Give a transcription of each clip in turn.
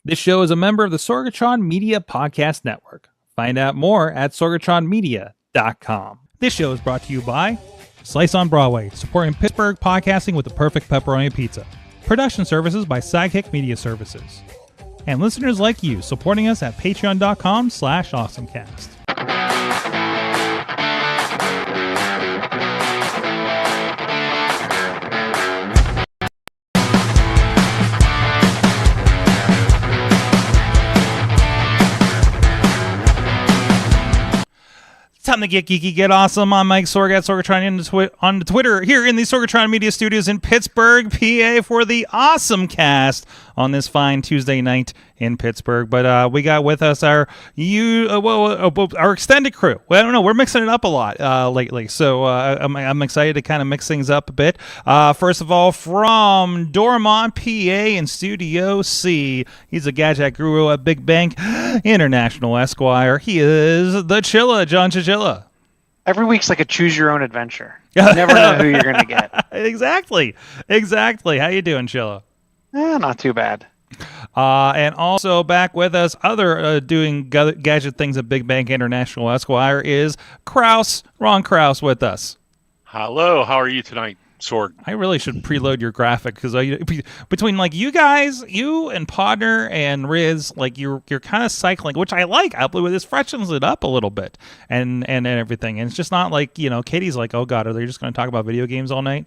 This show is a member of the Sorgatron Media Podcast Network. Find out more at sorgatronmedia.com. This show is brought to you by Slice on Broadway, supporting Pittsburgh podcasting with the perfect pepperoni pizza. Production services by Sidekick Media Services. And listeners like you, supporting us at patreon.com/awesomecast. Time to get geeky, get awesome. I'm Mike Sorg at Sorgatron on Twitter here in the Sorgatron Media Studios in Pittsburgh, PA for the AwesomeCast on this fine Tuesday night in Pittsburgh. But we got with us our extended crew. Well, I don't know. We're mixing it up a lot lately, so I'm excited to kind of mix things up a bit. First of all, from Dormont, PA in Studio C, he's a gadget guru at Big Bank International Esquire. He is the Chilla, John Chilla. Every week's like a choose-your-own adventure. You never know who you're going to get. Exactly. How you doing, Chilla? Not too bad. And also back with us, doing gadget things at Big Bank International Esquire is Krause, Ron Krause with us. Hello, how are you tonight, Sorg? I really should preload your graphic because between like you guys, you and Podner and Riz, like you're kind of cycling, which I like. This freshens it up a little bit and everything. And it's just not like, Katie's like, oh God, are they just going to talk about video games all night?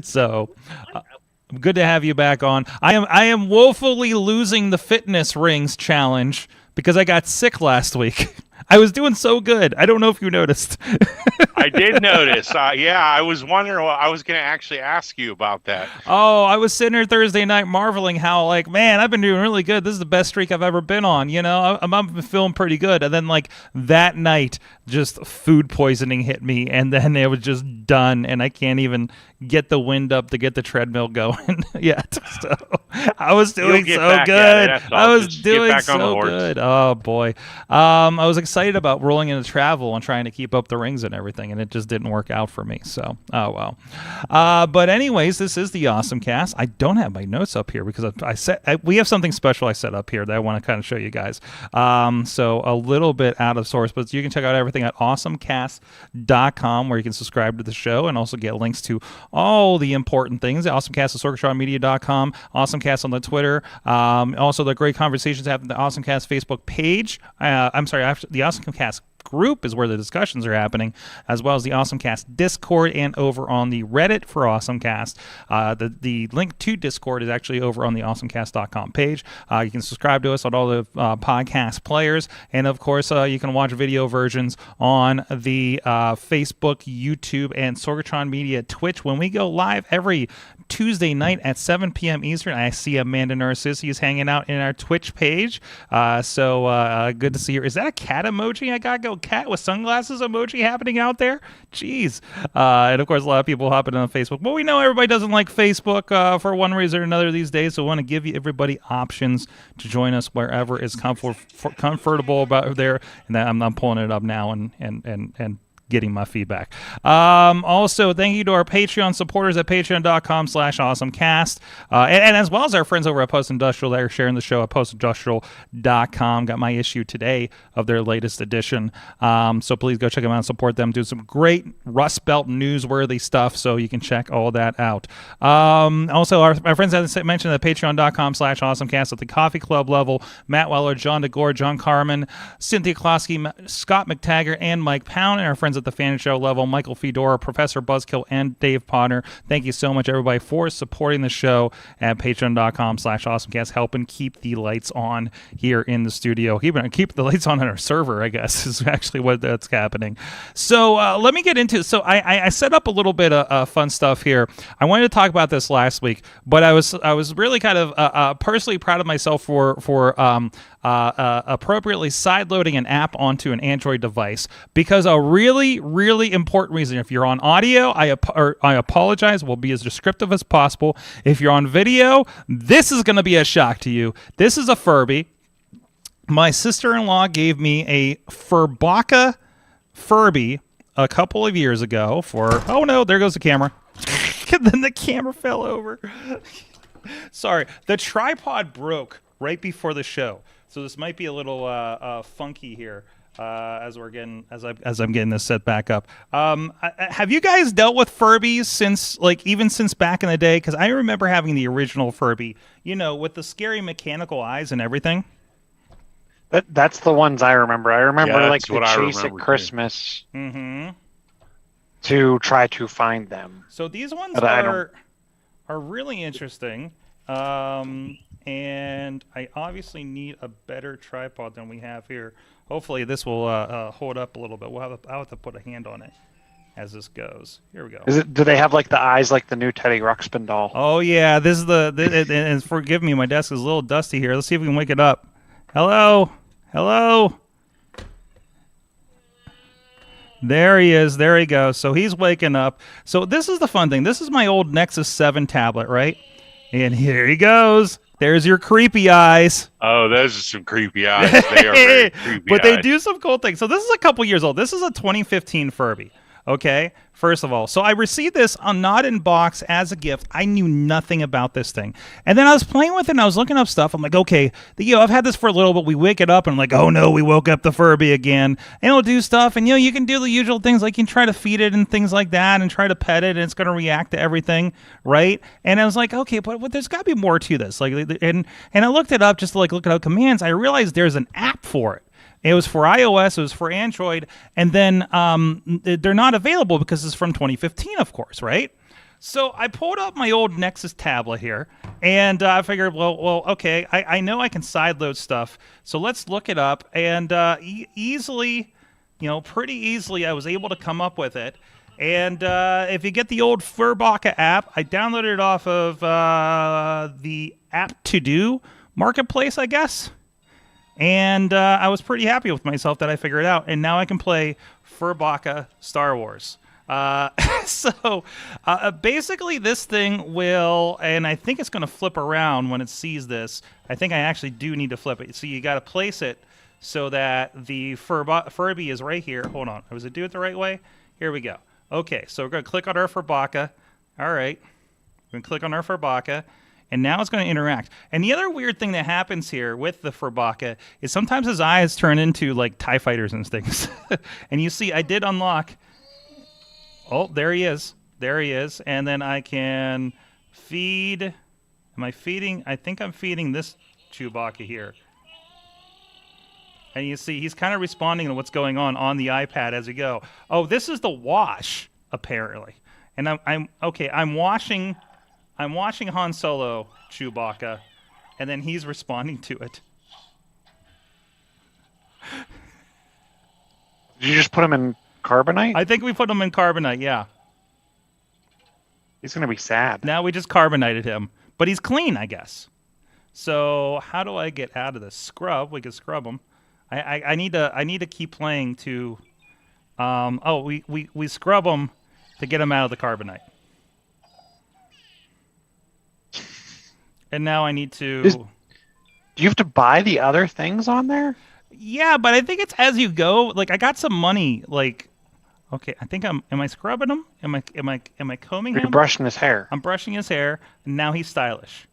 So good to have you back on. I am woefully losing the fitness rings challenge because I got sick last week. I was doing so good. I don't know if you noticed. I did notice. Yeah, I was wondering. I was going to actually ask you about that. Oh, I was sitting here Thursday night marveling how, like, man, I've been doing really good. This is the best streak I've ever been on. I'm feeling pretty good. And then, like, that night, just food poisoning hit me, and then it was just done, and I can't even get the wind up to get the treadmill going yet. So I was doing so good. I was doing so good. Oh, boy. I was excited about rolling into travel and trying to keep up the rings and everything, and it just didn't work out for me. So, oh well. But anyways, this is the AwesomeCast. I don't have my notes up here because we have something special I set up here that I want to kind of show you guys. So a little bit out of source, but you can check out everything at AwesomeCast.com, where you can subscribe to the show and also get links to all the important things. AwesomeCast at SorgatronMedia.com, AwesomeCast on the Twitter. Also, the great conversations happen at the AwesomeCast Facebook page. The AwesomeCast group is where the discussions are happening, as well as the AwesomeCast Discord and over on the Reddit for AwesomeCast. The link to Discord is actually over on the AwesomeCast.com page. You can subscribe to us on all the podcast players, and of course, you can watch video versions on the Facebook, YouTube, and Sorgatron Media Twitch when we go live every Tuesday night at 7 p.m. Eastern. I see Amanda Narcissi is hanging out in our Twitch page. So good to see her. Is that a cat emoji? I got go cat with sunglasses emoji happening out there. Jeez. And of course, a lot of people hopping on Facebook. But we know everybody doesn't like Facebook for one reason or another these days. So we want to give everybody options to join us wherever is comfortable about there. And I'm pulling it up now and getting my feedback. Also, thank you to our Patreon supporters at patreon.com/awesomecast. And as well as our friends over at Post Industrial that are sharing the show at postindustrial.com. Got my issue today of their latest edition. So please go check them out and support them. Do some great Rust Belt newsworthy stuff, so you can check all that out. Also, our friends, as I mentioned, at patreon.com/awesomecast at the coffee club level. Matt Weller, John DeGore, John Carmen, Cynthia Klosky, Scott McTaggart, and Mike Pound, and our friends at the Fan Show level, Michael Fedora, Professor Buzzkill, and Dave Potter. Thank you so much, everybody, for supporting the show at patreon.com/awesomecast, helping keep the lights on here in the studio. Keep the lights on our server, I guess, is actually what that's happening. So let me get into it. So I set up a little bit of fun stuff here. I wanted to talk about this last week, but I was really kind of personally proud of myself for appropriately sideloading an app onto an Android device, because a really, really important reason. If you're on audio, I apologize. We'll be as descriptive as possible. If you're on video, this is going to be a shock to you. This is a Furby. My sister-in-law gave me a Furbacca Furby a couple of years ago for, oh no, there goes the camera. And then the camera fell over. Sorry, the tripod broke right before the show, so this might be a little funky here as I'm getting this set back up. Have you guys dealt with Furbies since even since back in the day? Because I remember having the original Furby, with the scary mechanical eyes and everything. That's the ones I remember. I remember the chase at Christmas to try to find them. So these ones are really interesting. And I obviously need a better tripod than we have here. Hopefully this will hold up a little bit. I'll have to put a hand on it as this goes. Here we go. Do they have the eyes like the new Teddy Ruxpin doll? Oh yeah, this is and forgive me, my desk is a little dusty here. Let's see if we can wake it up. Hello. There he is. There he goes. So he's waking up. So this is the fun thing. This is my old Nexus 7 tablet, right? And here he goes. There's your creepy eyes. Oh, those are some creepy eyes. They are very creepy But they do some cool things. So this is a couple years old. This is a 2015 Furby. Okay, first of all. So I received this not in box as a gift. I knew nothing about this thing. And then I was playing with it and I was looking up stuff. I'm like, okay, I've had this for a little bit. We wake it up and I'm like, oh no, we woke up the Furby again. And it'll do stuff. And you can do the usual things like you can try to feed it and things like that and try to pet it and it's going to react to everything, right? And I was like, okay, but there's got to be more to this. And I looked it up just to look at commands. I realized there's an app for it. It was for iOS, it was for Android, and then they're not available because it's from 2015, of course, right? So I pulled up my old Nexus tablet here, and I figured, well, okay, I know I can sideload stuff, so let's look it up, and easily, pretty easily, I was able to come up with it. And if you get the old Furbacca app, I downloaded it off of the App To Do marketplace, I guess. And I was pretty happy with myself that I figured it out. And now I can play Furbacca Star Wars. So basically this thing will, and I think it's going to flip around when it sees this. I think I actually do need to flip it. So you got to place it so that the Furby is right here. Hold on. Was it do it the right way? Here we go. Okay, so we're going to click on our Furbacca. All right. We're going to click on our Furbacca. And now it's going to interact. And the other weird thing that happens here with the Furbacca is sometimes his eyes turn into TIE fighters and things. And you see, I did unlock. Oh, there he is. There he is. And then I can feed. Am I feeding? I think I'm feeding this Chewbacca here. And you see, he's kind of responding to what's going on the iPad as we go. Oh, this is the wash, apparently. And I'm washing Han Solo Chewbacca, and then he's responding to it. Did you just put him in carbonite? I think we put him in carbonite, yeah. He's going to be sad. Now we just carbonated him. But he's clean, I guess. So how do I get out of this? Scrub. We can scrub him. I need to keep playing to... we scrub him to get him out of the carbonite. And now I need to... Do you have to buy the other things on there? Yeah, but I think it's as you go. I got some money. Okay, I think am I scrubbing him? Am I combing him? You're brushing his hair. I'm brushing his hair, and now he's stylish.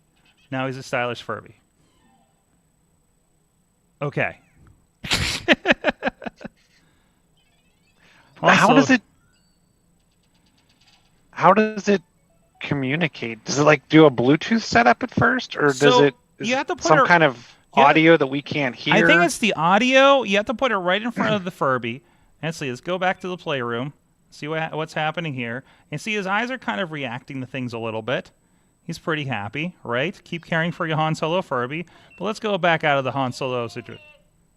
Now he's a stylish Furby. Okay. Also, How does it communicate? Does it do a Bluetooth setup at first, or does it you have to put some kind of audio that we can't hear? I think it's the audio. You have to put it right in front of the Furby. And see, let's go back to the playroom. See what's happening here. And see, his eyes are kind of reacting to things a little bit. He's pretty happy, right? Keep caring for your Han Solo Furby. But let's go back out of the Han Solo situation.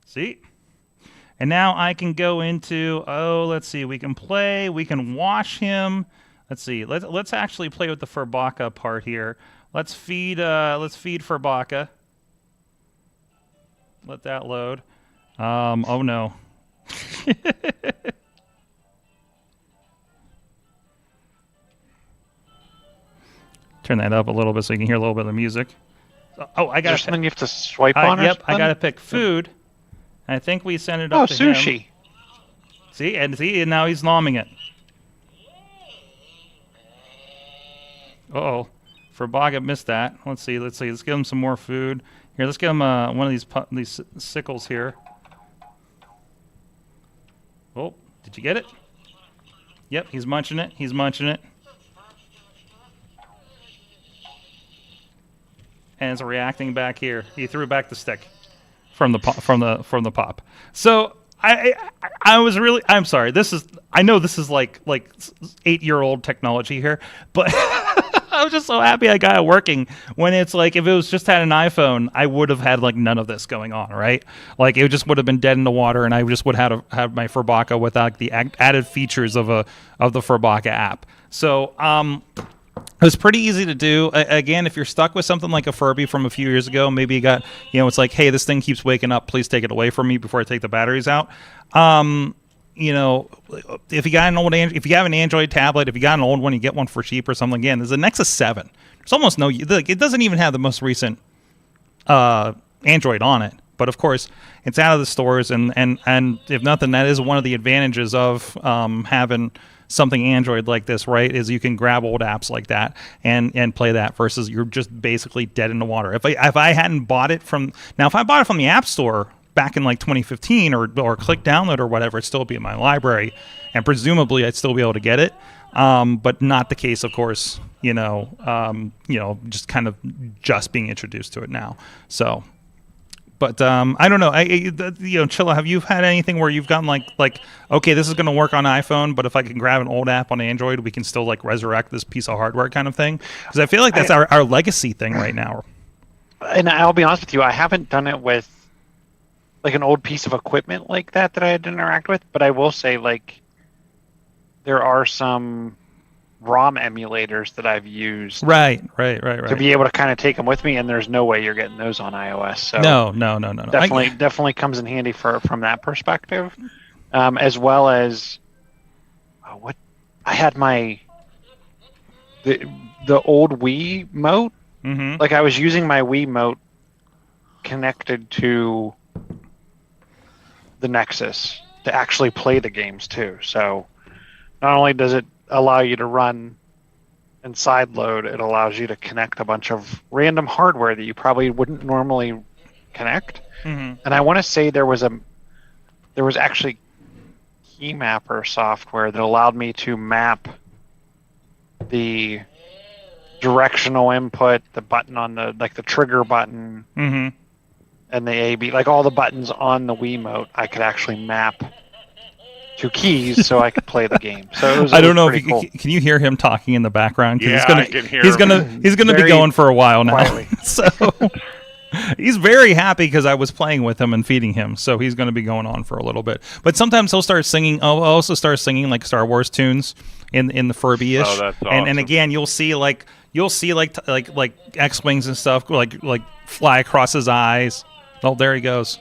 See? And now I can go into, let's see, we can play, we can wash him. Let's see. Let's actually play with the Furbacca part here. Let's feed Furbacca. Let that load. Oh no. Turn that up a little bit so you can hear a little bit of the music. Oh, I got something you have to swipe on. Yep, I got to pick food. I think we sent it up to sushi. Him. See, and now he's nomming it. Uh-oh. Furbacca missed that. Let's see. Let's give him some more food. Here, let's give him one of these sickles here. Oh, did you get it? Yep, he's munching it. He's munching it. And it's reacting back here. He threw back the stick from the pop. So I was really, I'm sorry. I know this is like 8-year-old technology here, but I was just so happy I got it working. When it's like, if it was just had an iPhone, I would have had like none of this going on, right? Like it just would have been dead in the water, and I just would have my Furbacca without the added features of the Furbacca app. So it was pretty easy to do. Again, if you're stuck with something like a Furby from a few years ago, maybe you got, it's like, hey, this thing keeps waking up. Please take it away from me before I take the batteries out. If you got if you have an Android tablet, if you got an old one, you get one for cheap or something. Again, there's a Nexus 7. There's almost no, it doesn't even have the most recent Android on it. But of course, it's out of the stores, and if nothing, that is one of the advantages of having something Android like this, right? Is you can grab old apps like that and play that, versus you're just basically dead in the water. If I hadn't bought it from the App Store back in like 2015 or click download or whatever, it'd still be in my library, and presumably I'd still be able to get it. But not the case, of course. Just kind of being introduced to it now. So. But I don't know. Chilla, have you had anything where you've gotten like, okay, this is going to work on iPhone, but if I can grab an old app on Android, we can still like resurrect this piece of hardware kind of thing? Because I feel like that's our legacy thing right now. And I'll be honest with you, I haven't done it with like an old piece of equipment like that I had to interact with. But I will say, like, there are some ROM emulators that I've used right to be able to kind of take them with me, and there's no way you're getting those on iOS. So no. Definitely comes in handy from that perspective, as well as what I had the old Wii Mote. Mm-hmm. Like I was using my Wii Mote connected to the Nexus to actually play the games too. So not only does it allow you to run and sideload, it allows you to connect a bunch of random hardware that you probably wouldn't normally connect. Mm-hmm. And I want to say there was actually key mapper software that allowed me to map the directional input, the button on the trigger button, mm-hmm. and the AB, like all the buttons on the Wiimote, I could actually map to keys so I could play the game. So I don't know if can you hear him talking in the background? Yeah, I can hear him. He's gonna be going for a while now. So he's very happy because I was playing with him and feeding him. So he's gonna be going on for a little bit. But sometimes he'll start singing. I'll also start singing like Star Wars tunes in the Furby-ish. Oh, that's awesome. And again, you'll see like X-wings and stuff like fly across his eyes. Oh, there he goes.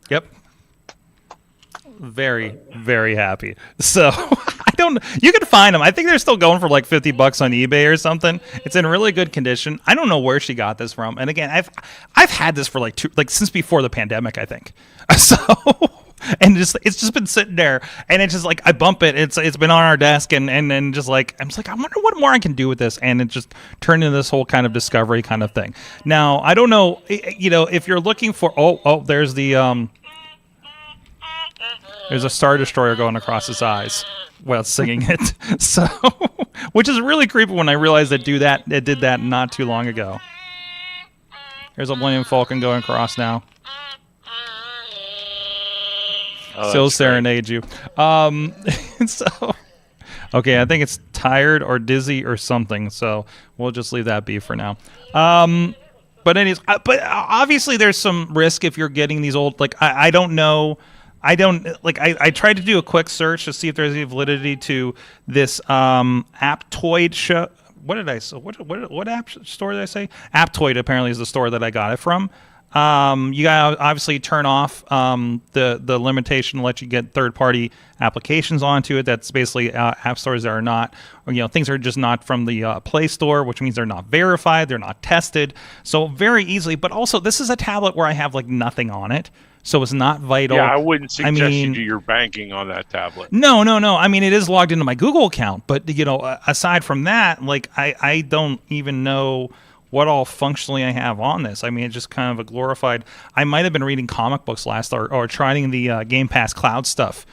Yep. Very, very happy. So you can find them. I think they're still going for like $50 on eBay or something. It's in really good condition. I don't know where she got this from. And again, I've had this for since before the pandemic, I think. So and it's just been sitting there, and it's just like I bump it. It's been on our desk, and just like I'm just like, I wonder what more I can do with this, and it just turned into this whole kind of discovery kind of thing. Now I don't know, if you're looking for there's a Star Destroyer going across his eyes while singing it. So, which is really creepy when I realized it did that not too long ago. Here's a Millennium Falcon going across now. Still serenade you. So, okay, I think it's tired or dizzy or something. So we'll just leave that be for now. But anyways, but obviously there's some risk if you're getting these old. Like I don't know. I tried to do a quick search to see if there's any validity to this Aptoid show. What did I say? What app store did I say? Aptoid apparently is the store that I got it from. You gotta obviously turn off the limitation to let you get third-party applications onto it. That's basically app stores that are not, or, things are just not from the Play Store, which means they're not verified, they're not tested. So very easily, but also this is a tablet where I have like nothing on it. So it's not vital. Yeah, I wouldn't suggest you do your banking on that tablet. No. I mean, it is logged into my Google account, but aside from that, like I don't even know what all functionally I have on this. I mean, it's just kind of a glorified. I might have been reading comic books last, or trying the Game Pass Cloud stuff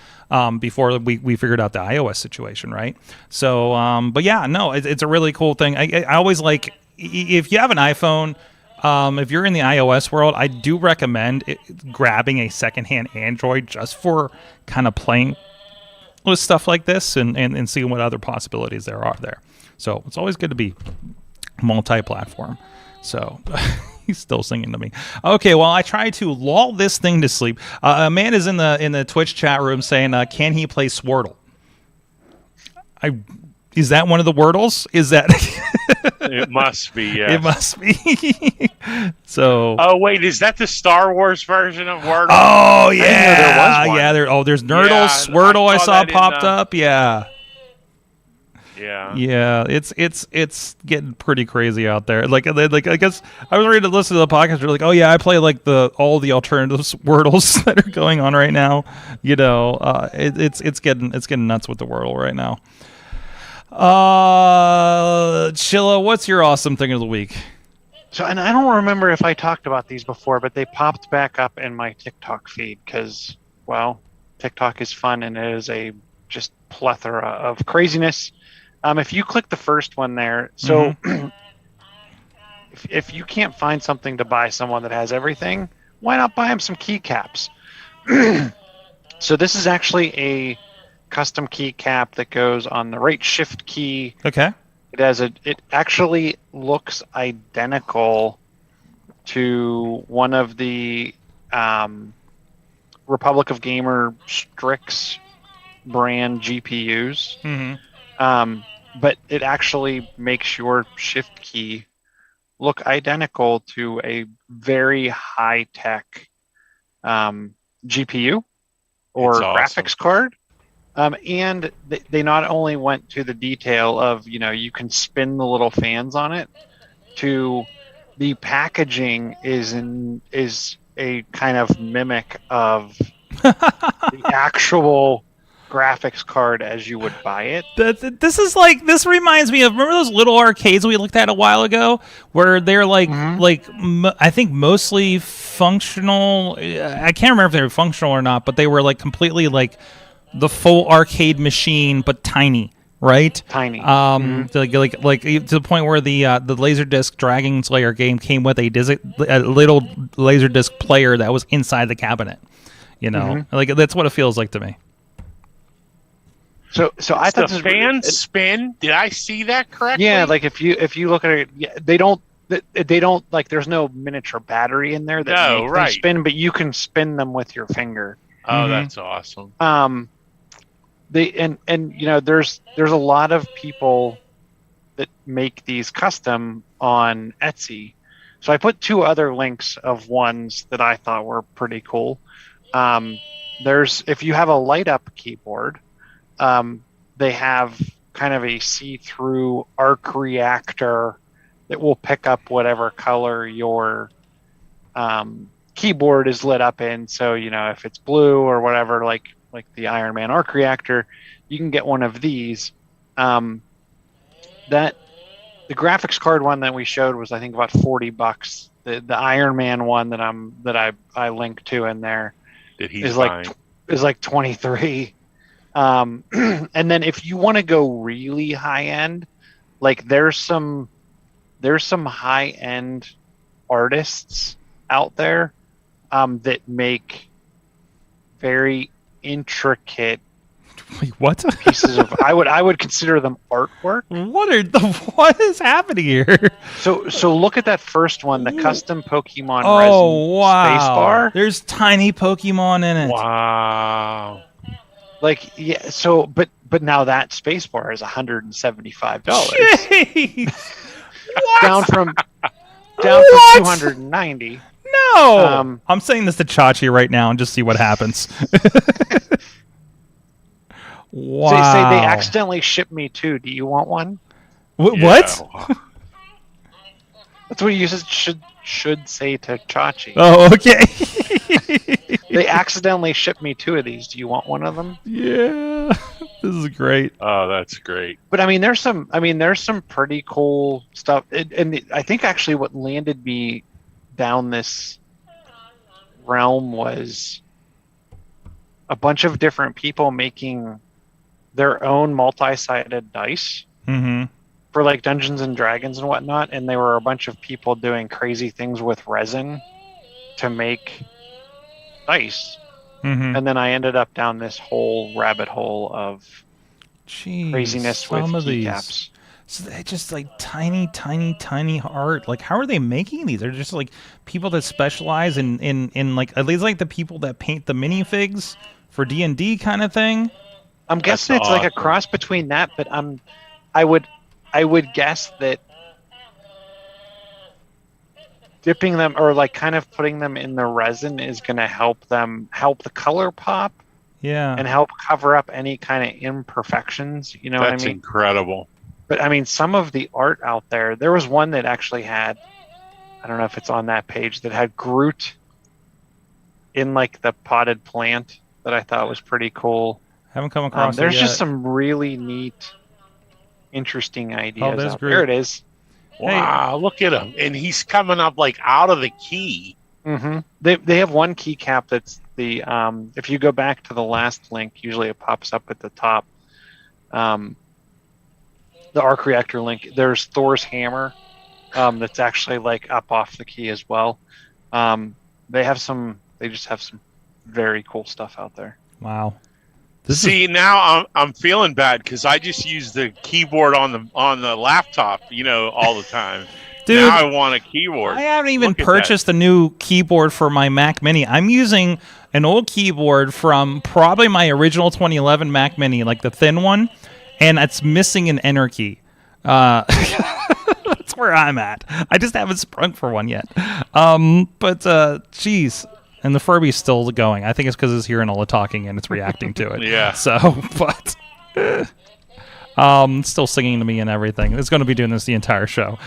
before we figured out the iOS situation, right? So, but yeah, no, it's a really cool thing. I always like, if you have an iPhone. If you're in the iOS world, I do recommend grabbing a secondhand Android just for kind of playing with stuff like this and seeing what other possibilities there are there. So it's always good to be multi-platform. So he's still singing to me. Okay, well, I tried to lull this thing to sleep. Amanda's in the Twitch chat room saying, can he play Swordle? Is that one of the Wordles? Is that... It must be, yeah. It must be. So. Oh wait, is that the Star Wars version of Wordle? Oh yeah, there was one. Yeah. There's Nerdle, Yeah, Swirtle. I saw popped up. Yeah. Yeah. It's getting pretty crazy out there. Like I guess I was ready to listen to the podcast. They're like, oh yeah, I play like all the alternative Wordles that are going on right now. It's getting nuts with the Wordle right now. Chilla, what's your awesome thing of the week? So, and I don't remember if I talked about these before, but they popped back up in my TikTok feed because, well, TikTok is fun and it is a just plethora of craziness. If you click the first one there, so if you can't find something to buy someone that has everything, why not buy them some keycaps? So this is actually a custom keycap that goes on the right shift key. Okay. It actually looks identical to one of the Republic of Gamer Strix brand GPUs. Mm-hmm. But it actually makes your shift key look identical to a very high-tech GPU or graphics card. And they not only went to the detail of, you can spin the little fans on it, to the packaging is a kind of mimic of the actual graphics card as you would buy it. This reminds me of, remember those little arcades we looked at a while ago where they're like I think mostly functional. I can't remember if they were functional or not, but they were like completely like the full arcade machine but tiny, right? Tiny. Like to the point where the Laserdisc Dragon Slayer game came with a little Laserdisc player that was inside the cabinet. Like that's what it feels like to me. So I thought the fan spin. Did I see that correctly? Yeah, like if you look at it, they don't like. There's no miniature battery in there that makes them spin, but you can spin them with your finger. Oh, that's awesome. There's a lot of people that make these custom on Etsy. So I put two other links of ones that I thought were pretty cool. If you have a light up keyboard. They have kind of a see-through arc reactor that will pick up whatever color your keyboard is lit up in. So, if it's blue or whatever, like the Iron Man arc reactor, you can get one of these. The graphics card one that we showed was, I think, about $40. The Iron Man one that I linked to in there is like 23. And then if you want to go really high end, like there's some high end artists out there that make very intricate what pieces of I would consider them artwork. What is happening here? So look at that first one, the custom Pokemon resin spacebar. There's tiny Pokemon in it. Wow. Like, yeah, so but now that spacebar is $175. Jeez. down from $290. No! I'm saying this to Chachi right now and just see what happens. Wow. So you say they accidentally shipped me 2. Do you want one? What? That's what you should say to Chachi. Oh, okay. They accidentally shipped me 2 of these. Do you want one of them? Yeah. This is great. Oh, that's great. But there's some pretty cool stuff. And I think actually what landed me down this realm was a bunch of different people making their own multi-sided dice. Mm-hmm. For like Dungeons and Dragons and whatnot, and there were a bunch of people doing crazy things with resin to make dice. Mm-hmm. And then I ended up down this whole rabbit hole of craziness with keycaps. So they're just like tiny art. Like, how are they making these? They're just like people that specialize in like, at least like the people that paint the minifigs for D&D kind of thing. I'm guessing it's like a cross between that, but I would guess that dipping them or like kind of putting them in the resin is going to help the color pop. Yeah. And help cover up any kind of imperfections. You know what I mean? That's incredible. But some of the art out there was one that actually had, I don't know if it's on that page, that had Groot in like the potted plant that I thought was pretty cool. Haven't come across it There's yet. just some really neat, interesting ideas out Groot. there. It is. Wow, look at him. And he's coming up like out of the key. Mm-hmm. They have one keycap that's the, if you go back to the last link, usually it pops up at the top. The Arc Reactor link, there's Thor's hammer that's actually like up off the key as well. They just have some very cool stuff out there. Wow. Now I'm feeling bad because I just use the keyboard on the laptop, all the time. Dude, now I want a keyboard. I haven't even purchased a new keyboard for my Mac Mini. I'm using an old keyboard from probably my original 2011 Mac Mini, like the thin one, and it's missing an enter key. That's where I'm at. I just haven't sprung for one yet. Geez. And the Furby's still going. I think it's because it's hearing all the talking and it's reacting to it. Yeah. So, still singing to me and everything. It's going to be doing this the entire show.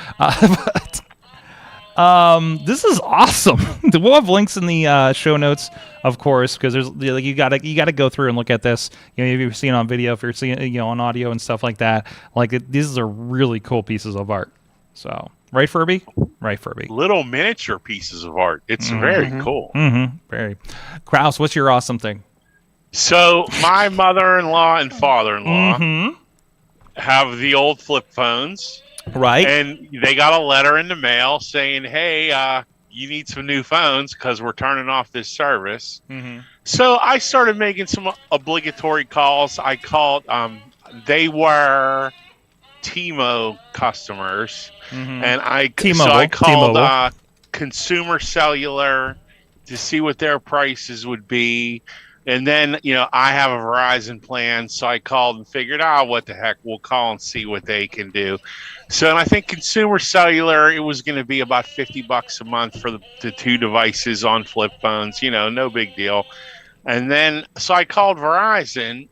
This is awesome. We'll have links in the show notes, of course, because there's like you gotta go through and look at this. If you're seeing it on video, if you're seeing it, on audio and stuff like that. Like these are really cool pieces of art. So. Right, Furby? Right, Furby. Little miniature pieces of art. It's very cool. Mm-hmm. Very. Krause, what's your awesome thing? So my mother-in-law and father-in-law have the old flip phones. Right. And they got a letter in the mail saying, hey, you need some new phones because we're turning off this service. Mm-hmm. So I started making some obligatory calls. I called, they were T-Mo customers. Mm-hmm. And I called Consumer Cellular to see what their prices would be. And then, I have a Verizon plan, so I called and figured, what the heck, we'll call and see what they can do. So, and I think Consumer Cellular, it was going to be about $50 a month for the 2 devices on flip phones, no big deal. And then, so I called Verizon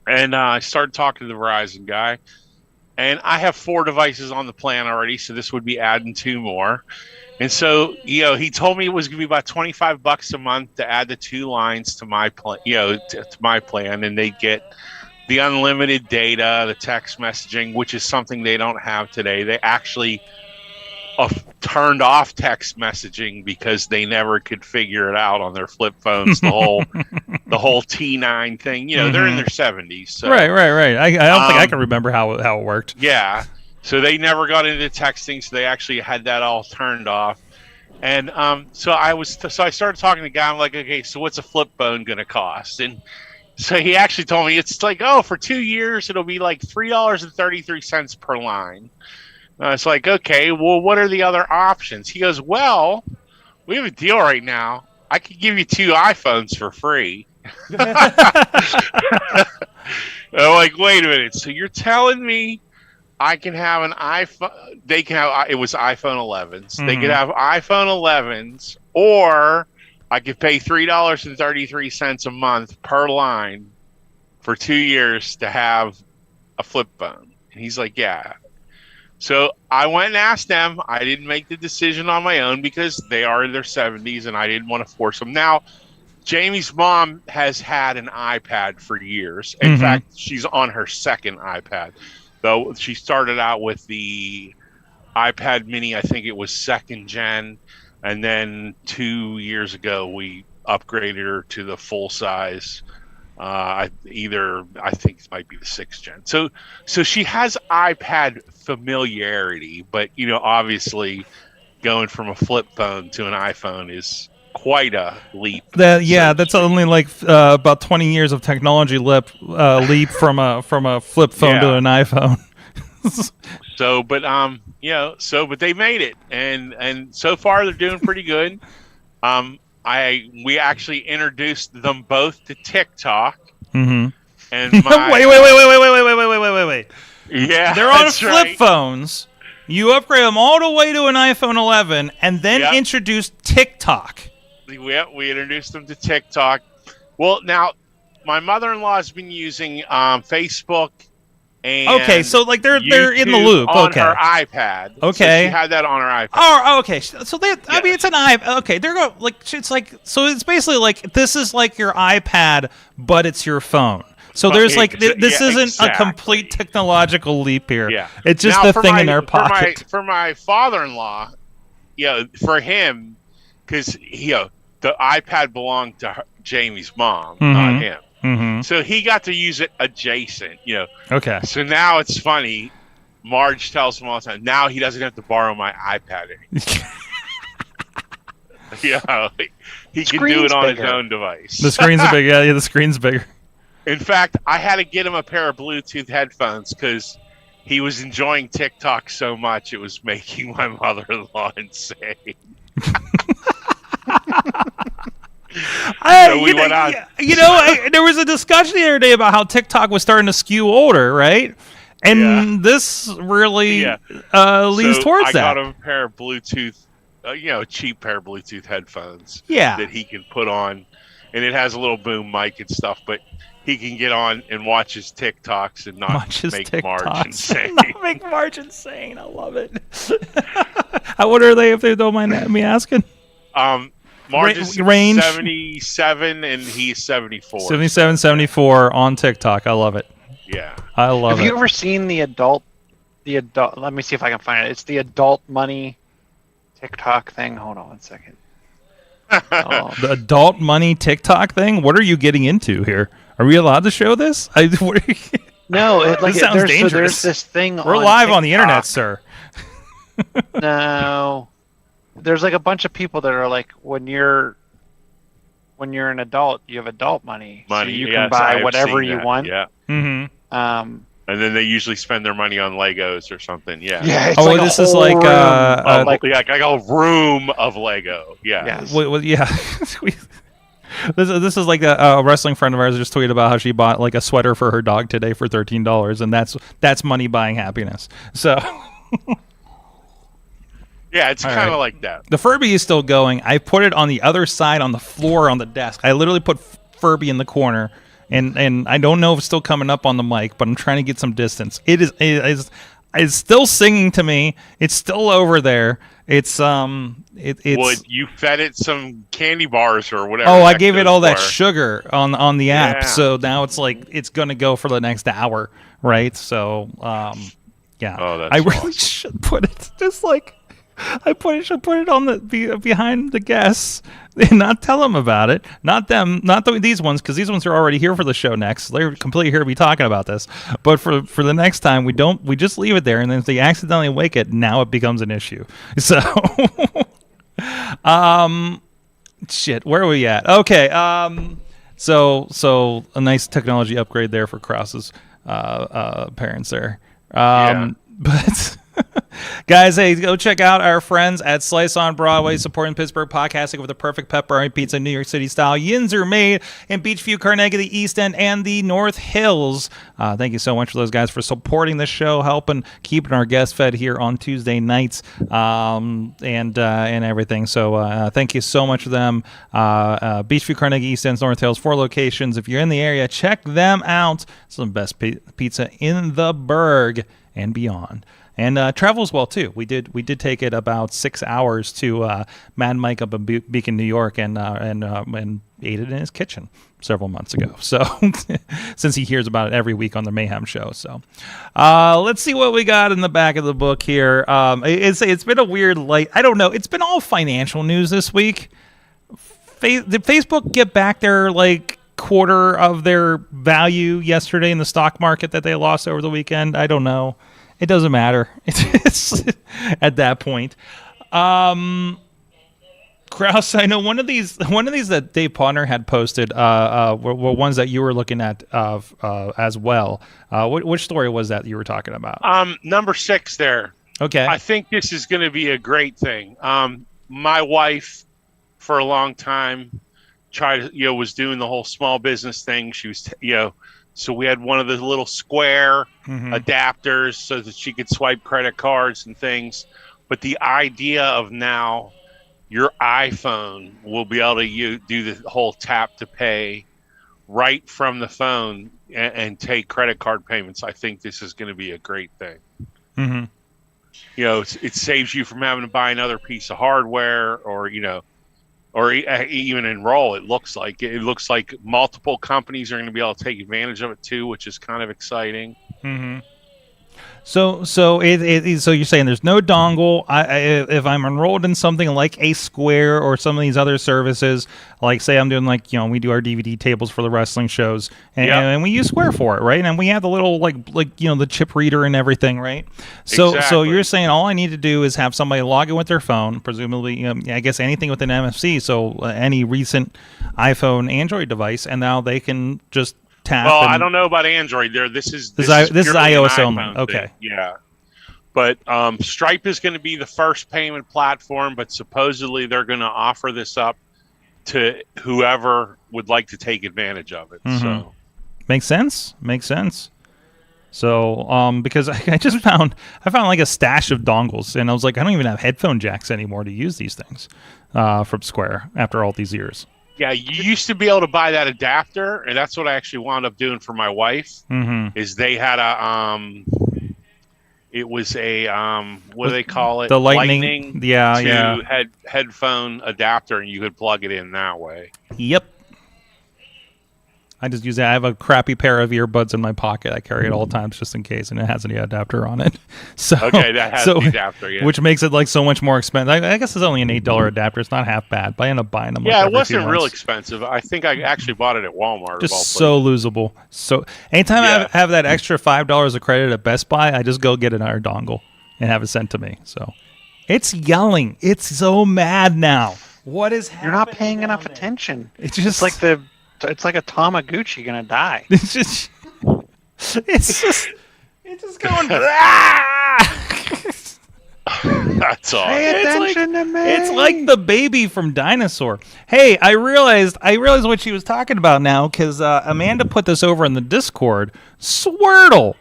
and I started talking to the Verizon guy. And I have 4 devices on the plan already, so this would be adding 2 more. And so, he told me it was going to be about $25 a month to add the 2 lines to my plan, to my plan, and they get the unlimited data, the text messaging, which is something they don't have today. They actually turned off text messaging because they never could figure it out on their flip phones. The whole T9 thing, they're in their 70s. So. Right. I don't think I can remember how it worked. Yeah. So they never got into texting, so they actually had that all turned off. And so I started talking to the guy. I'm like, okay, so what's a flip phone going to cost? And so he actually told me it's like, for 2 years, it'll be like $3.33 per line. It's like, okay, well, what are the other options? He goes, well, we have a deal right now. I could give you 2 iPhones for free. I'm like, wait a minute. So you're telling me I can have an iPhone. They can have. It was iPhone 11s. They could have iPhone 11s, or I could pay $3.33 a month per line for 2 years to have a flip phone. And he's like, yeah. So I went and asked them. I didn't make the decision on my own because they are in their 70s, and I didn't want to force them. Now, Jamie's mom has had an iPad for years. In fact, she's on her second iPad. Though she started out with the iPad mini, I think it was second gen. And then 2 years ago, we upgraded her to the full size. I think it might be the sixth gen. So she has iPad familiarity, but obviously going from a flip phone to an iPhone is quite a leap. That's only like about 20 years of technology leap from a flip phone to an iPhone. But they made it, and so far they're doing pretty good. We actually introduced them both to TikTok. And wait. Yeah, they're on flip phones. You upgrade them all the way to an iPhone 11, and then introduce TikTok. We introduced them to TikTok. Well, now my mother-in-law has been using Facebook. And so like they're in the loop on her iPad. Okay, so she had that on her iPad. Oh, okay. So I mean, it's an iPad. Okay, they're going it's like so. It's basically like this is like your iPad, but it's your phone. So there's like this isn't a complete technological leap here. Yeah, it's just the thing in their pocket. For my father-in-law, for him, because the iPad belonged to Jamie's mom, not him. So he got to use it adjacent, Okay. So now it's funny. Marge tells him all the time, now he doesn't have to borrow my iPad anymore. He can do it on his own device. The screen's big. Yeah, the screen's bigger. In fact, I had to get him a pair of Bluetooth headphones because he was enjoying TikTok so much it was making my mother-in-law insane. There was a discussion the other day about how TikTok was starting to skew older, right? And this really leads towards that. I got him a pair of Bluetooth, a cheap pair of Bluetooth headphones that he can put on, and it has a little boom mic and stuff, but he can get on and watch his TikToks and not make Marge insane. Not make Marge insane. I love it. How old are they, if they don't mind me asking? Marge is range 77 and he's 74. 77, 74 on TikTok. I love it. Yeah. I love it. Have you ever seen the adult, let me see if I can find it. It's the adult money TikTok thing. Hold on one second. The adult money TikTok thing? What are you getting into here? Are we allowed to show this? No, this sounds dangerous. So there's this thing We're live on the internet, sir. No. There's like a bunch of people that are like, when you're an adult, you have adult money. So you can buy whatever you want. Yeah. And then they usually spend their money on Legos or something. Yeah. Yeah. This is like like a room of Lego. Yeah. This is like a wrestling friend of ours just tweeted about how she bought like a sweater for her dog today for $13, and that's money buying happiness. So. Yeah, it's kind of like that. The Furby is still going. I put it on the other side on the floor on the desk. I literally put Furby in the corner, and I don't know if it's still coming up on the mic, but I'm trying to get some distance. It's still singing to me. It's still over there. It's Well, you fed it some candy bars or whatever. Oh, I gave it all that sugar on the app, so now it's like it's gonna go for the next hour, right? So yeah. Oh, that's I really should put it just like. I should put it on the behind the guests and not tell them about it. Not them, not these ones, because these ones are already here for the show next. They're completely here to be talking about this. But for the next time, we just leave it there, and then if they accidentally wake it, now it becomes an issue. So, shit, where are we at? Okay, so a nice technology upgrade there for Krause's parents there. But. Guys, hey, go check out our friends at Slice on Broadway, supporting Pittsburgh podcasting with the perfect pepperoni pizza, New York City style. Yins are made in Beachview, Carnegie, the East End, and the North Hills. Thank you so much for those guys for supporting the show, helping keeping our guests fed here on Tuesday nights, and everything. So thank you so much for them. Beachview, Carnegie, East End, North Hills, 4 locations. If you're in the area, check them out. Some best pizza in the burg and beyond. And travel as well too. We did take it about 6 hours to Mad Mike up in Beacon, New York, and ate it in his kitchen several months ago. So since he hears about it every week on the Mayhem Show, so let's see what we got in the back of the book here. It's been a weird I don't know. It's been all financial news this week. Did Facebook get back their quarter of their value yesterday in the stock market that they lost over the weekend? I don't know. It doesn't matter. It's at that point. Krause, I know one of these that Dave Potter had posted were ones that you were looking at as well. Which story was that you were talking about? Number 6 there. Okay. I think this is going to be a great thing. My wife, for a long time, was doing the whole small business thing. She was, so we had one of the little square adapters so that she could swipe credit cards and things. But the idea of now your iPhone will be able to do the whole tap to pay right from the phone and take credit card payments. I think this is going to be a great thing. Mm-hmm. It saves you from having to buy another piece of hardware or even enroll. It looks like multiple companies are going to be able to take advantage of it too, which is kind of exciting. Mm-hmm. So you're saying there's no dongle. If I'm enrolled in something like a Square or some of these other services, like say I'm doing we do our DVD tables for the wrestling shows, and we use Square for it, right? And we have the little the chip reader and everything, right? So you're saying all I need to do is have somebody log in with their phone, presumably, I guess anything with an MFC, so any recent iPhone, Android device, and now they can just tap. Well, I don't know about Android. This is iOS only. Okay. Thing. Yeah. But Stripe is going to be the first payment platform, but supposedly they're going to offer this up to whoever would like to take advantage of it. Mm-hmm. So makes sense. So because I found like a stash of dongles, and I was like, I don't even have headphone jacks anymore to use these things from Square after all these years. Yeah, you used to be able to buy that adapter, and that's what I actually wound up doing for my wife. Mm-hmm. Is they had it was a what do they call it? The lightning headphone adapter, and you could plug it in that way. Yep. I just use that. I have a crappy pair of earbuds in my pocket. I carry it all times just in case, and it has an adapter on it. So okay, that has the adapter, yeah. Which makes it so much more expensive. I guess it's only an $8 adapter. It's not half bad, but I end up buying them. Yeah, it wasn't real expensive. I think I actually bought it at Walmart. Just so losable. So anytime I have that extra $5 of credit at Best Buy, I just go get another dongle and have it sent to me. So it's yelling. It's so mad now. What is happening? You're not paying enough attention. It's just it's like a Tamagotchi gonna die. It's just going. That's all. Pay attention to me. It's like the baby from Dinosaur. Hey, I realized what she was talking about now because Amanda put this over in the Discord. Swirtle.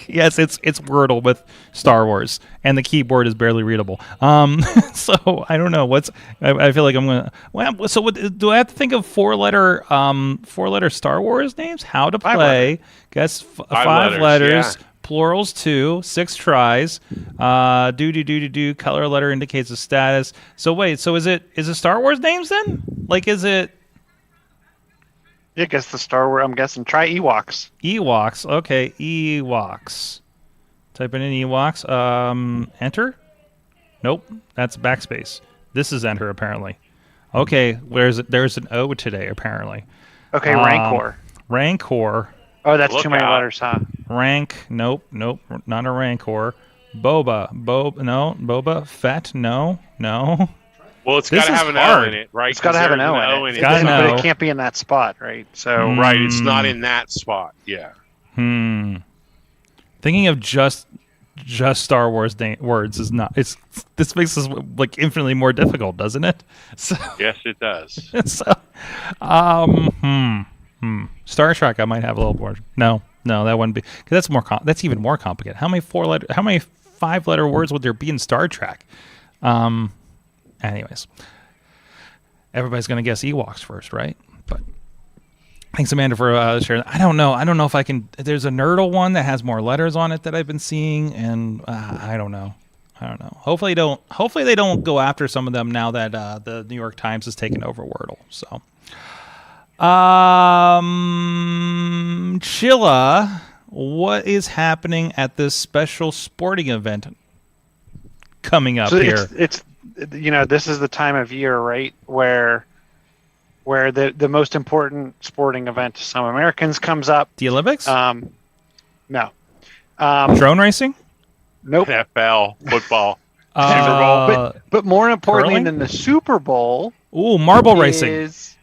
Yes, it's Wordle with Star Wars, and the keyboard is barely readable. So I don't know I feel like I'm gonna. Well, so do I have to think of four-letter Star Wars names? How to play? Guess five letters. Yeah. Plurals 2, 6 tries. Do. Color letter indicates the status. So wait, is it Star Wars names then? Is it? Yeah, guess the Star Wars. I'm guessing. Try Ewoks. Ewoks. Okay, Ewoks. Type in Ewoks. Enter. Nope, that's backspace. This is enter apparently. Okay, there's an O today apparently. Okay, Rancor. Rancor. Oh, that's too many letters, huh? Rank. Nope, not a Rancor. Boba. No. Boba. Fett. No. Well, it's got to have an O in it, right? It's got to have an O in it. But it can't be in that spot, right? So right, it's not in that spot. Yeah. Thinking of just just Star Wars words is not. This makes this like infinitely more difficult, doesn't it? So Yes, it does. so, Star Trek, I might have a little more. No, that wouldn't be because that's more. That's even more complicated. How many 5-letter words would there be in Star Trek? Anyways, everybody's gonna guess Ewoks first, right? But thanks, Amanda, for sharing. I don't know if I can. There's a Nerdle one that has more letters on it that I've been seeing, and I don't know. Hopefully they don't go after some of them now that the New York Times has taken over Wordle. So, Chilla, what is happening at this special sporting event coming up here? It's this is the time of year, right, where the most important sporting event to some Americans comes up. The Olympics? No. Drone racing? Nope. NFL, football, Super Bowl. But more importantly curling? than the Super Bowl, Marble racing. is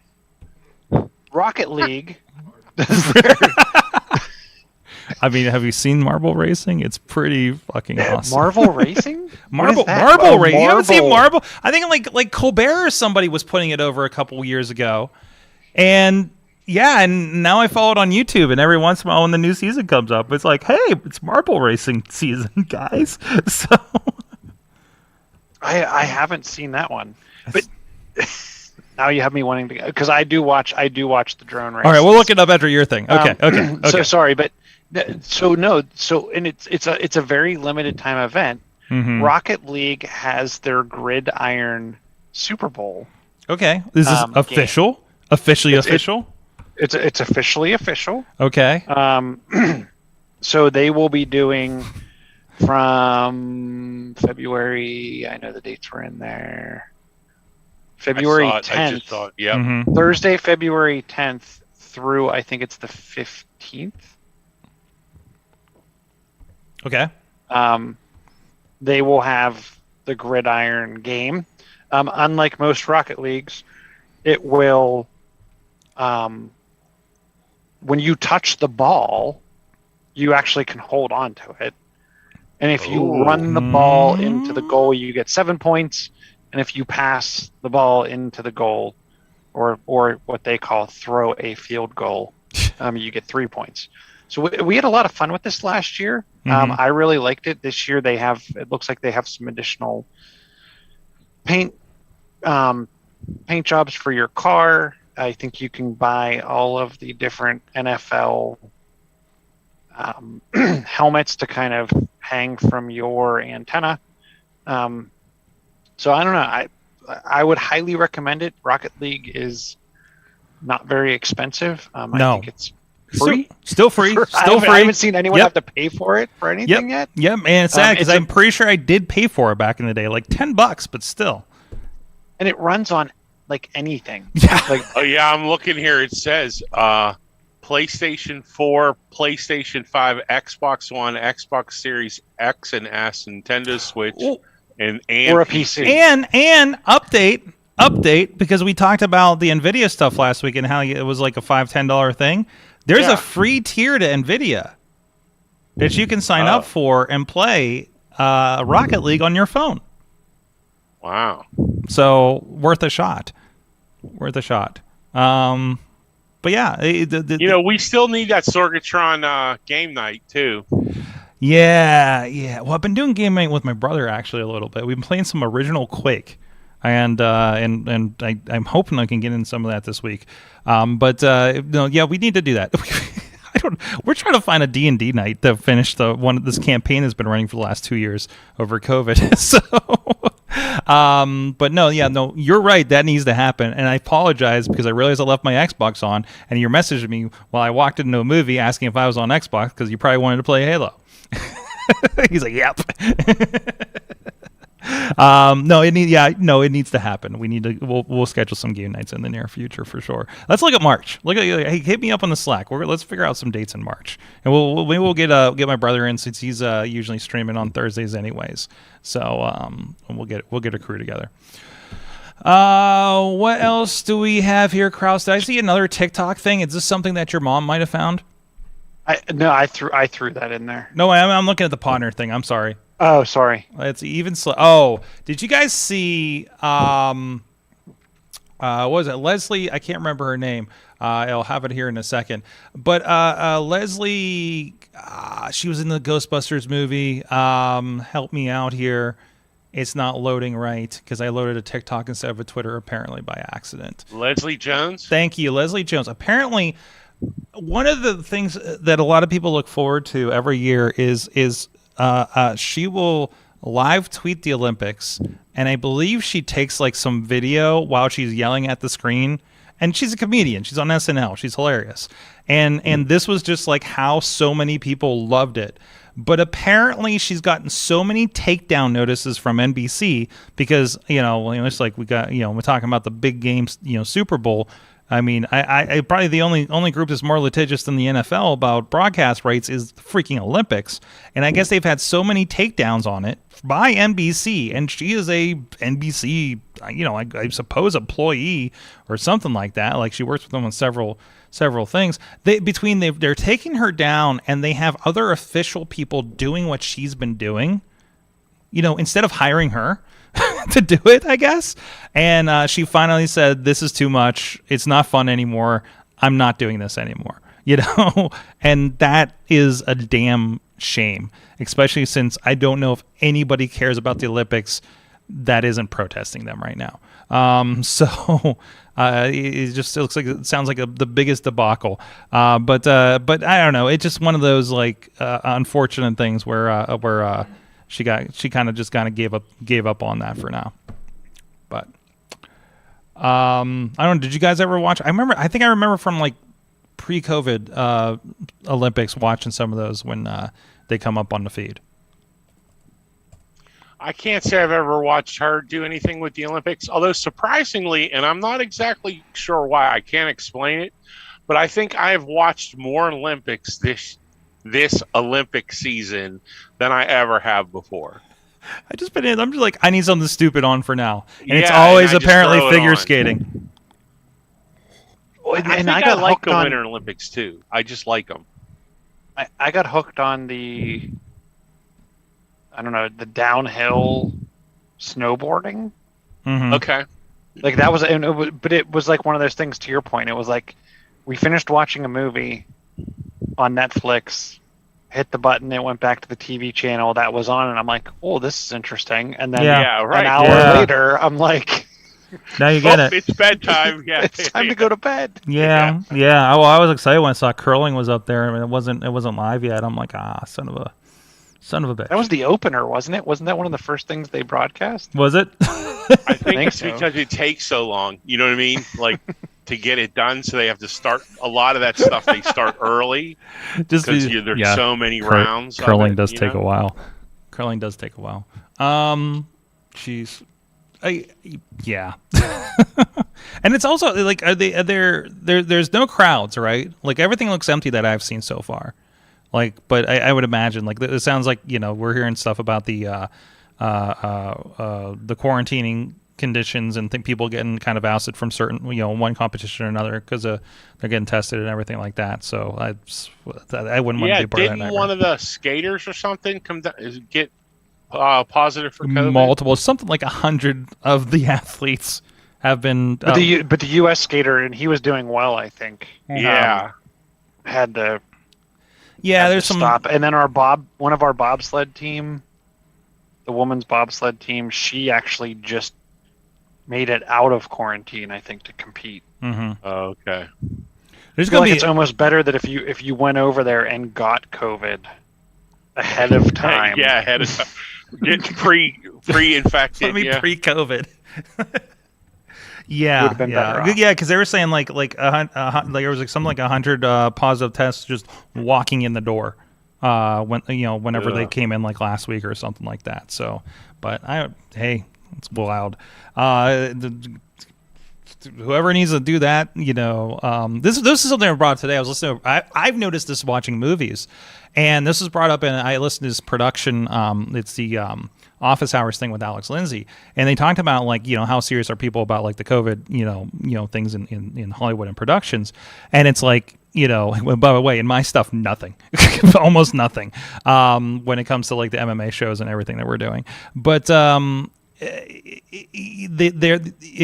Rocket League. I mean, have you seen marble racing? It's pretty fucking awesome. Marvel Racing? Marble racing. You haven't seen Marble? I think like Colbert or somebody was putting it over a couple years ago, and now I follow it on YouTube, and every once in a while when the new season comes up, it's like, hey, it's Marble racing season, guys. So I haven't seen that one, but now you have me wanting to go because I do watch the drone race. All right, we'll look it up after your thing. Okay. So sorry, but so and it's a very limited time event. Mm-hmm. Rocket League has their Gridiron Super Bowl. Okay, is this official? Game. Officially official? It's officially official. Okay. So they will be doing from February. I know the dates were in there. February 10th. I just saw it. Yep. Mm-hmm. Thursday, February 10th through I think it's the 15th. Okay. They will have the Gridiron game. Unlike most Rocket Leagues, it will, when you touch the ball, you actually can hold on to it. And if you run the ball into the goal, you get 7 points. And if you pass the ball into the goal, or what they call throw a field goal, you get 3 points. So we had a lot of fun with this last year. Mm-hmm. I really liked it. This year it looks like they have some additional paint jobs for your car. I think you can buy all of the different NFL helmets to kind of hang from your antenna. So I don't know. I would highly recommend it. Rocket League is not very expensive. No. I think it's free. Still free. Still free. I haven't seen anyone have to pay for it for anything yet. Yep, and it's sad because I'm pretty sure I did pay for it back in the day, like $10, but still. And it runs on like anything. Yeah. Like, Oh yeah, I'm looking here. It says PlayStation 4, PlayStation 5, Xbox One, Xbox Series X and S, Nintendo Switch, and or a PC. And update because we talked about the Nvidia stuff last week and how it was like a $5-10 thing. There's a free tier to Nvidia that you can sign up for and play Rocket League on your phone. Wow. So worth a shot. But yeah, we still need that Sorgatron game night too. Yeah. Well, I've been doing game night with my brother actually a little bit. We've been playing some original Quake, and I'm hoping I can get in some of that this week. We need to do that. We're trying to find a D&D night to finish this campaign has been running for the last 2 years over COVID. So, no, you're right. That needs to happen. And I apologize because I realized I left my Xbox on, and you messaged me while I walked into a movie asking if I was on Xbox because you probably wanted to play Halo. He's like, yep. It needs to happen. We'll schedule some game nights in the near future for sure. Let's look at March. Hey, hit me up on the Slack. Let's figure out some dates in March, and we'll get my brother in since he's usually streaming on Thursdays anyways. So we'll get a crew together. What else do we have here, Krause? Did I see another TikTok thing? Is this something that your mom might have found? I threw that in there. No, I'm looking at the partner thing. I'm sorry. Oh, sorry. It's even oh, did you guys see what was it? Leslie, I can't remember her name. I'll have it here in a second. But Leslie, she was in the Ghostbusters movie. Help me out here. It's not loading right because I loaded a TikTok instead of a Twitter apparently by accident. Leslie Jones? Thank you, Leslie Jones. Apparently, one of the things that a lot of people look forward to every year is she will live tweet the Olympics, and I believe she takes like some video while she's yelling at the screen. And she's a comedian. She's on SNL. She's hilarious. And this was just like how so many people loved it. But apparently she's gotten so many takedown notices from NBC because, it's like we got, we're talking about the big games, Super Bowl. I mean, I probably the only group that's more litigious than the NFL about broadcast rights is the freaking Olympics. And I guess they've had so many takedowns on it by NBC, and she is a NBC, I suppose employee or something like that. Like she works with them on several things. They're taking her down, and they have other official people doing what she's been doing. Instead of hiring her to do it, I guess. And she finally said, "This is too much. It's not fun anymore. I'm not doing this anymore." And that is a damn shame, especially since I don't know if anybody cares about the Olympics that isn't protesting them right now. It sounds like the biggest debacle. But I don't know. It's just one of those unfortunate things where she kind of gave up on that for now. But I don't know. Did you guys ever watch? I think I remember from like pre-COVID Olympics watching some of those when they come up on the feed. I can't say I've ever watched her do anything with the Olympics, although surprisingly, and I'm not exactly sure why, I can't explain it, but I think I have watched more Olympics this Olympic season than I ever have before. I'm just like, I need something stupid on for now. And it's always apparently figure skating. And I like the Winter Olympics too. I just like them. I got hooked on the downhill snowboarding. Mm-hmm. Okay. Like that was, but it was like one of those things. To your point, it was like we finished watching a movie on Netflix, hit the button, it went back to the TV channel that was on, and I'm like, oh, this is interesting. And then an hour later, I'm like, now you get it. It's bedtime. Yeah, it's time to go to bed. Yeah. Well, I was excited when I saw curling was up there. I mean, it wasn't live yet. I'm like, son of a bitch. That was the opener, wasn't it? Wasn't that one of the first things they broadcast? Was it? I think it's so. Because it takes so long. You know what I mean? Like to get it done, so they have to start a lot of that stuff. They start early because there's so many rounds. Curling does take a while. Jeez. And it's also like, there's no crowds, right? Like everything looks empty that I've seen so far. Like, but I would imagine, like, it sounds like, we're hearing stuff about the quarantining conditions and people getting kind of ousted from certain, one competition or another because they're getting tested and everything like that. So I wouldn't want to be part of that. Didn't one of the skaters or something get positive for COVID? Multiple, something like 100 of the athletes have been. But the U.S. skater, and he was doing well, I think. Yeah, had to. Yeah, there's some stop, and then one of our bobsled team, the women's bobsled team, she actually just made it out of quarantine, I think, to compete. Mm-hmm. Oh, okay. There's gonna be. It's almost better that if you went over there and got COVID ahead of time. Ahead of time. Get pre-infected. Let me pre-COVID. Would have been better off. Yeah, because they were saying like there was like something like 100 positive tests just walking in the door whenever they came in like last week or something like that. So, but it's wild. Whoever needs to do that, this is something I brought up today. I was listening. I've noticed this watching movies, and this was brought up, and I listened to this production. It's the Office Hours thing with Alex Lindsay, and they talked about like how serious are people about like the COVID things in Hollywood and productions, and it's like By the way, in my stuff, nothing, almost nothing, when it comes to like the MMA shows and everything that we're doing. But if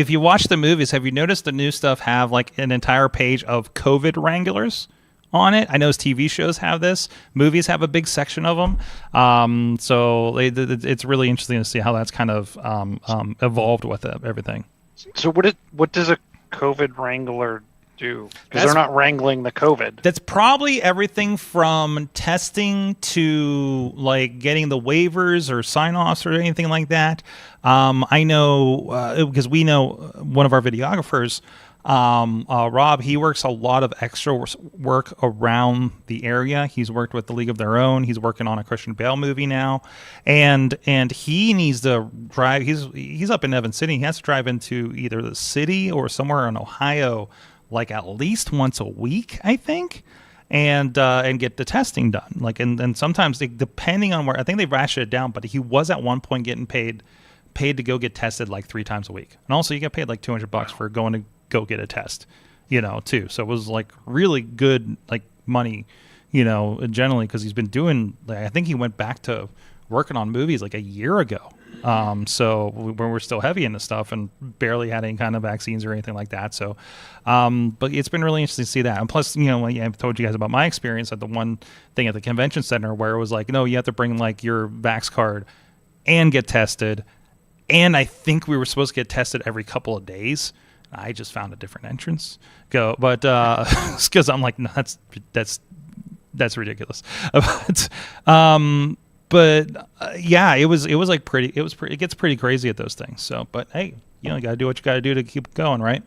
you watch the movies, have you noticed the new stuff have like an entire page of COVID wranglers on it? I know TV shows have this. Movies have a big section of them. It's really interesting to see how that's kind of evolved with everything. So what does a COVID wrangler do? Because they're not wrangling the COVID. That's probably everything from testing to like getting the waivers or sign-offs or anything like that. I know because we know one of our videographers, Rob, he works a lot of extra work around the area. He's worked with the League of Their Own. He's working on a Christian Bale movie now, and he needs to drive. He's up in Evans City. He has to drive into either the city or somewhere in Ohio, like at least once a week, I think, and get the testing done. Like and sometimes depending on where, I think they rationed it down, but he was at one point getting paid to go get tested like 3 times a week, and also you get paid like $200 for going to go get a test, too. So it was like really good, like money, generally, because he's been doing, like, I think he went back to working on movies like a year ago. So when we're still heavy into stuff and barely had any kind of vaccines or anything like that. So, but it's been really interesting to see that. And plus, I've told you guys about my experience at the one thing at the convention center where it was like, no, you have to bring like your Vax card and get tested. And I think we were supposed to get tested every couple of days. I just found a different entrance. But because I'm like, no, that's ridiculous. Yeah, it was like pretty. It gets pretty crazy at those things. So, but hey, you got to do what you got to do to keep going, right?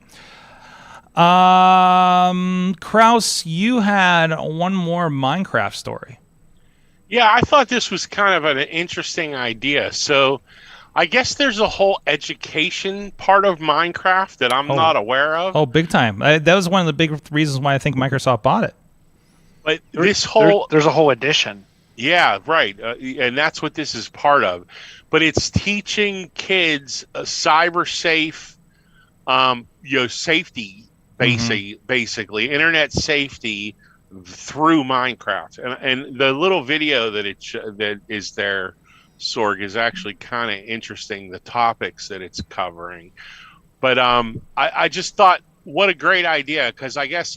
Krause, you had one more Minecraft story. Yeah, I thought this was kind of an interesting idea. So, I guess there's a whole education part of Minecraft that I'm not aware of. Oh, big time. That was one of the big reasons why I think Microsoft bought it. But there's a whole edition. Yeah, right. And that's what this is part of. But it's teaching kids cyber safe, safety, basically, internet safety through Minecraft. And the little video that is there, Sorg, is actually kind of interesting, the topics that it's covering. But I just thought, what a great idea, because I guess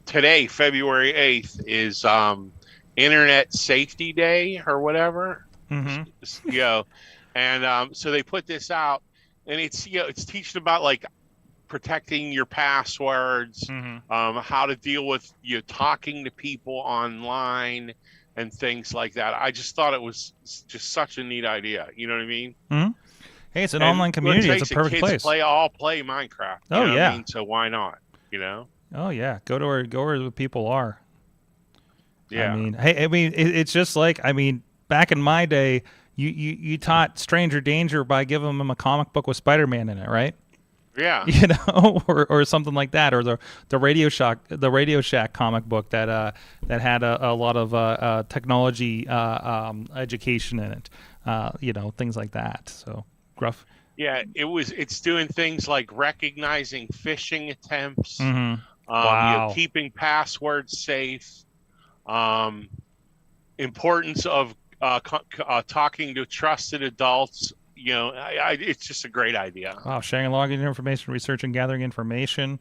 today, February 8th, is Internet Safety Day or whatever. And so they put this out, and it's teaching about like protecting your passwords, how to deal with talking to people online and things like that. I just thought it was just such a neat idea. You know what I mean? Mm-hmm. Hey, it's an online community. It's a perfect place. Kids play Minecraft. Oh, you know yeah. What I mean? So why not? Oh yeah, go where the people are. Yeah. It's just like, back in my day, you taught stranger danger by giving them a comic book with Spider-Man in it, right? Yeah. or something like that, or the Radio Shack comic book that had a lot of technology education in it, things like that. So gruff. Yeah, it's doing things like recognizing phishing attempts, wow. Keeping passwords safe, importance of talking to trusted adults. It's just a great idea. Wow, sharing login information, research and gathering information.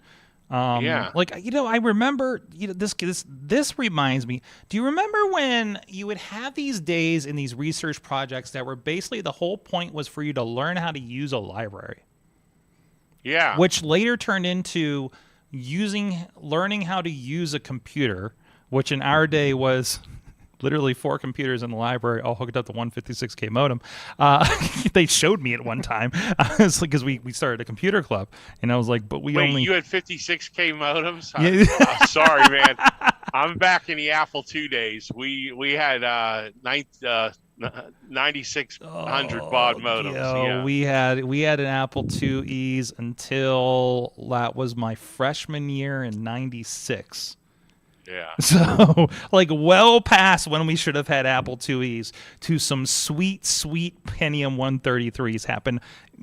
Yeah. I remember, this reminds me, do you remember when you would have these days in these research projects that were basically the whole point was for you to learn how to use a library? Yeah. Which later turned into learning how to use a computer, which in our day was literally 4 computers in the library, all hooked up to 156K modem. They showed me at one time, because we started a computer club, and I was like, but you had 56K modems? Yeah. Sorry, man. I'm back in the Apple II days. We had 9600 baud modems. Yeah. We had an Apple IIe's until that was my freshman year in '96. Yeah. So, well past when we should have had Apple IIe's to some sweet Pentium 133s happen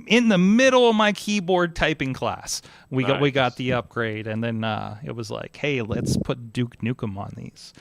in the middle of my keyboard typing class, we Nice. got the upgrade, and then it was like, hey, let's put Duke Nukem on these.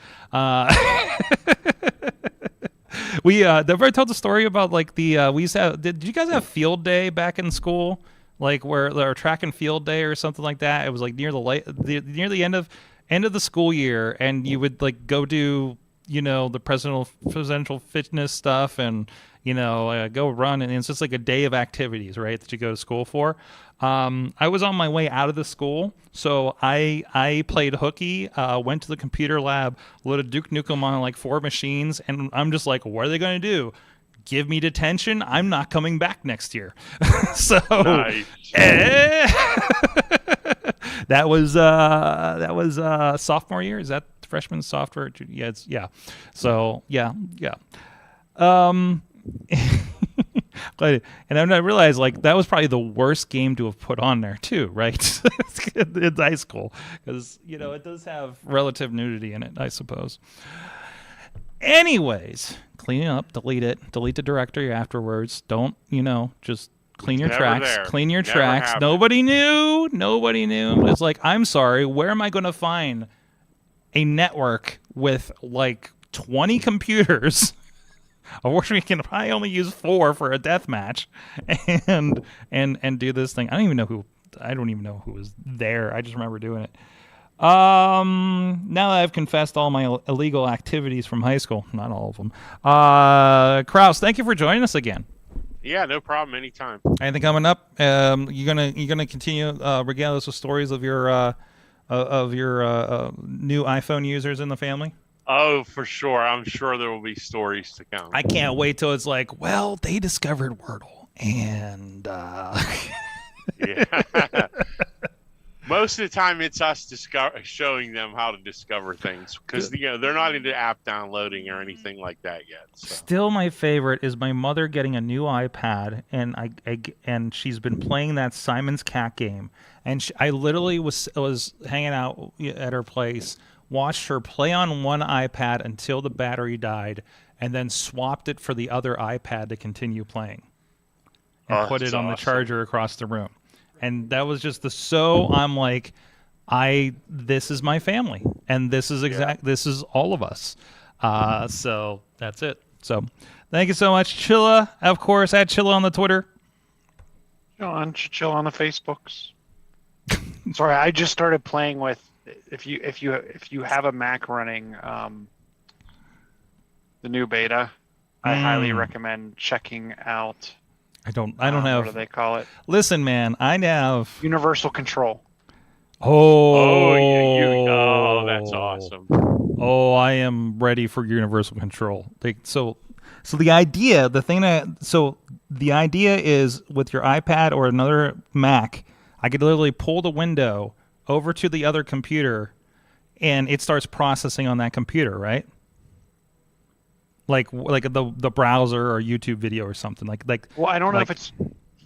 We ever told the story about like the we used to have, did you guys have field day back in school, like where or track and field day or something like that? It was like near near the end of the school year, and you would like go do the presidential fitness stuff, and go run, and it's just like a day of activities, right, that you go to school for. I was on my way out of the school, so I played hooky, went to the computer lab, loaded Duke Nukem on like 4 machines, and I'm just like, what are they going to do? Give me detention? I'm not coming back next year. So Nice. that was sophomore year. Is that freshman, sophomore? Yeah, yeah. So yeah. And then I realized like that was probably the worst game to have put on there too, right? In high school, because it does have relative nudity in it, I suppose. Anyways, clean it up, delete the directory afterwards. Don't just clean your Never tracks. there. Clean your Never tracks. happened. Nobody knew. It's like, I'm sorry. Where am I going to find a network with like 20 computers? Unfortunately, we can probably only use 4 for a death match, and do this thing. I don't even know who was there. I just remember doing it. Now that I've confessed all my illegal activities from high school, not all of them. Krause, thank you for joining us again. Yeah, no problem. Anytime. Anything coming up? You gonna continue regale us with stories of your new iPhone users in the family? Oh, for sure. I'm sure there will be stories to come. I can't wait till it's like, well, they discovered Wordle, and Yeah. Most of the time, it's us showing them how to discover things, because they're not into app downloading or anything like that yet. So. Still, my favorite is my mother getting a new iPad, and and she's been playing that Simon's Cat game, and I literally was hanging out at her place, watched her play on one iPad until the battery died, and then swapped it for the other iPad to continue playing, and put it on the charger across the room. And that was just I'm like, this is my family, and this is this is all of us. So that's it. So thank you so much, Chilla. Of course, at Chilla on the Twitter. Chill on the Facebooks. Sorry, I just started playing with. If you have a Mac running the new beta, I highly recommend checking out. I don't have. What do they call it? Listen, man, I have Universal Control. Oh, that's awesome. Oh, I am ready for Universal Control. So the idea is with your iPad or another Mac, I could literally pull the window over to the other computer, and it starts processing on that computer, right? Like the browser or YouTube video or something like. Well, I don't know if it's.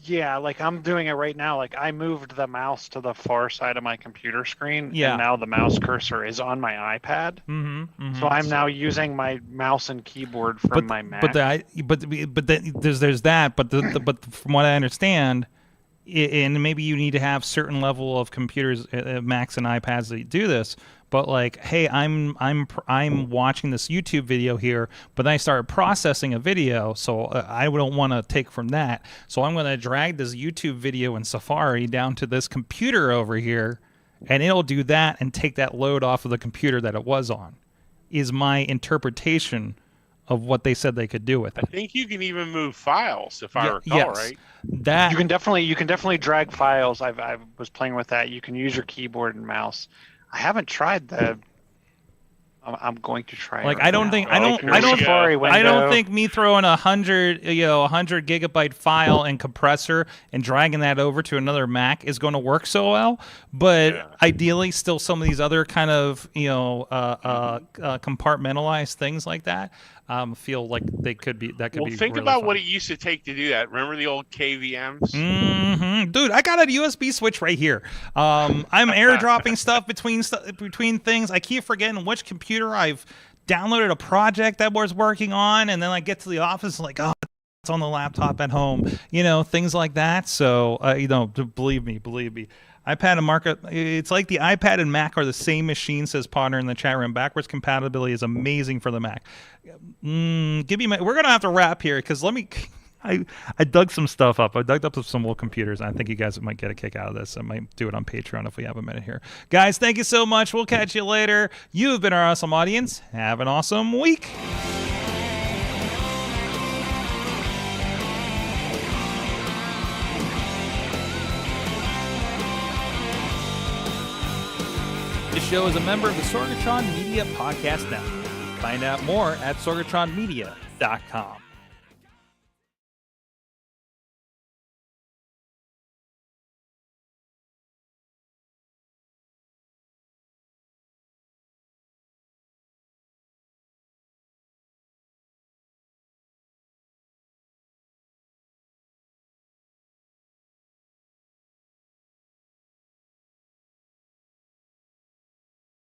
Yeah, like I'm doing it right now. Like I moved the mouse to the far side of my computer screen, and now the mouse cursor is on my iPad. So I'm now using my mouse and keyboard from my Mac. But there's that. But from what I understand, and maybe you need to have certain level of computers, Macs and iPads that do this. But like, hey, I'm watching this YouTube video here, but then I started processing a video, so I don't want to take from that. So I'm going to drag this YouTube video in Safari down to this computer over here, and it'll do that and take that load off of the computer that it was on. Is my interpretation of what they said they could do with it. I think you can even move files, if I recall, right? That you can definitely drag files. I was playing with that. You can use your keyboard and mouse. I haven't tried the. I'm going to try. Like it I don't think me throwing 100 gigabyte file and compressor and dragging that over to another Mac is going to work so well. But ideally, still some of these other kind of compartmentalized things like that feel like they could be. That could be. Well, think really about fun. what it used to take to do that. Remember the old KVMs? Dude, I got a USB switch right here. I'm airdropping stuff between things. I keep forgetting which computer I've downloaded a project that was working on, and then I get to the office and like, oh, on the laptop at home, things like that. So, believe me. iPad and Mark, it's like the iPad and Mac are the same machine, says Potter in the chat room. Backwards compatibility is amazing for the Mac. We're going to have to wrap here because I dug some stuff up. I dug up some old computers. And I think you guys might get a kick out of this. I might do it on Patreon if we have a minute here. Guys, thank you so much. We'll catch you later. You've been our awesome audience. Have an awesome week. This show is a member of the Sorgatron Media Podcast Network. Find out more at sorgatronmedia.com.